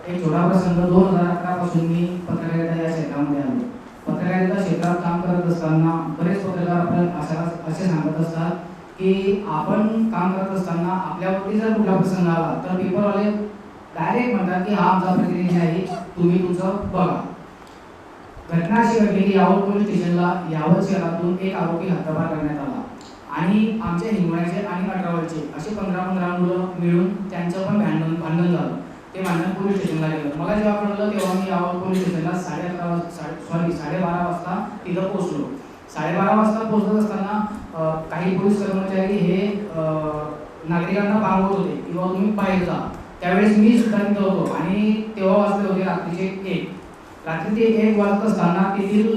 एक छोटा प्रसंग 2011 पासून मी पत्रकारिता या क्षेत्रामध्ये आलो. पत्रकारिता क्षेत्रात काम करत असताना बरेच पत्रकार आपल्याला असे सांगत असतात की आपण काम करत असताना आपल्यावरती जर कुठला प्रसंग आला तर पेपरवाले डायरेक्ट म्हणतात की हा आमचा प्रतिनिधी आहे, तुम्ही तुमचं बघा. घटना अशी घडली की यावल पोलीस स्टेशनला यावल शहरातून एक आरोपी हद्दपार करण्यात आला आणि आमच्या हिंगण्याचे आणि अठरावलचे असे 15 मुलं मिळून त्यांचं पण भांडण झालं. ते भांडण पोलीस स्टेशनला गेलं. मला जेव्हा कळलं तेव्हा मी यावल पोलीस स्टेशनला 12:30 वाजता तिथं पोहोचलो. 12:30 वाजता पोहोचत असताना काही पोलीस कर्मचारी हे नागरिकांना पांगवत होते किंवा तुम्ही बाहेर जा. त्यावेळेस मी सुद्धा तिथं होतो आणि तेव्हा वाजले होते रात्रीचे 1. रात्रीचे 1 वाजत असताना तेथील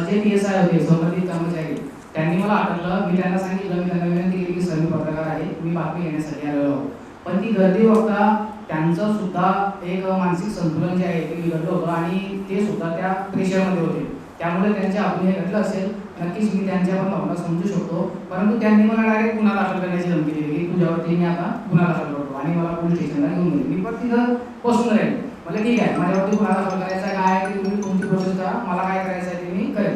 जे PSI होते संबंधित कर्मचारी त्यांनी मला अटकलं. मी त्यांना सांगितलं, मी त्यांना विनंती केली की सर मी पत्रकार आहे, मी बातमी घेण्यासाठी आलेलो आहोत. पण ती गर्दी बघता त्यांचं सुद्धा एक मानसिक संतुलन जे आहे ते बिघडलं होतं आणि ते सुद्धा त्या प्रेशरमध्ये होते. त्यामुळे त्यांच्या हातून हे घडलं असेल. नक्कीच मी त्यांच्या पण भावना समजू शकतो. परंतु त्यांनी मला डायरेक्ट गुन्हा दाखल करण्याची धमकी दिली की तुझ्यावरती मी आता गुन्हा दाखल करतो आणि मला पोलीस स्टेशनला घेऊन गेले. मी पण तिथं बसून राहील. म्हणजे ठीक आहे, माझ्यावरती गुन्हा दाखल करायचा काय आहे की तुम्ही तुमची प्रोसेस करा, मला काय करायचं आहे ते मी करेन.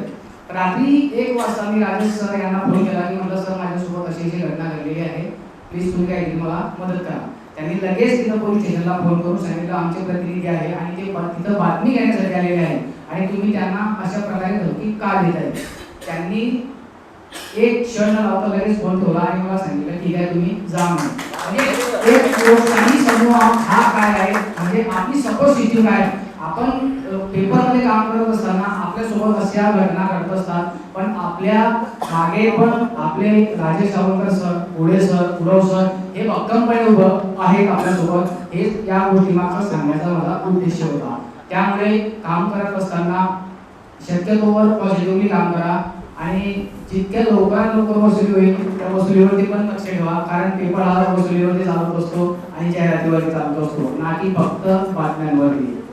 रात्री 1 वाजता मी राजेश सर यांना फोन केला की म्हटलं सर माझ्यासोबत अशी घटना घडलेली आहे, प्लीज तुम्ही काय मला मदत करा. त्यांनी लगेच तिथं पोलीस स्टेशनला फोन करून सांगितलं आमचे प्रतिनिधी आहे आणि ते तिथं बातमी घेण्यासाठी आलेले आहे आणि तुम्ही त्यांना अशा प्रकारे धमकी का देत आहे. त्यांनी एक क्षण न लावता लगेच फोन ठेवला आणि मला सांगितलं ठीक आहे तुम्ही जा म्हणून. म्हणजे एक लोकशाही समूह हा काय आहे, म्हणजे आपली सपोर्ट सिस्टीम काय. आपण पेपरमध्ये काम करत असताना आपल्यासोबत अशा घटना घडत असतात, पण आपल्या मागे पण आपले राजेश सावंकर सर, पुढे सर, उडव सर हे भक्कमपणे उभं आहेत आपल्यासोबत. हे या गोष्टीमागचा सांगण्याचा माझा उद्देश होता. त्यामुळे काम करत असताना शक्यतोवर पॉझिटिव्हली काम करा आणि जितक्या लवकर वसुली होईल त्या वसुलीवरती पण लक्ष ठेवा. कारण पेपर हा वसुलीवरती चालत असतो आणि जाहिरातीवरती चालत असतो, ना की फक्त बातम्यांवरती.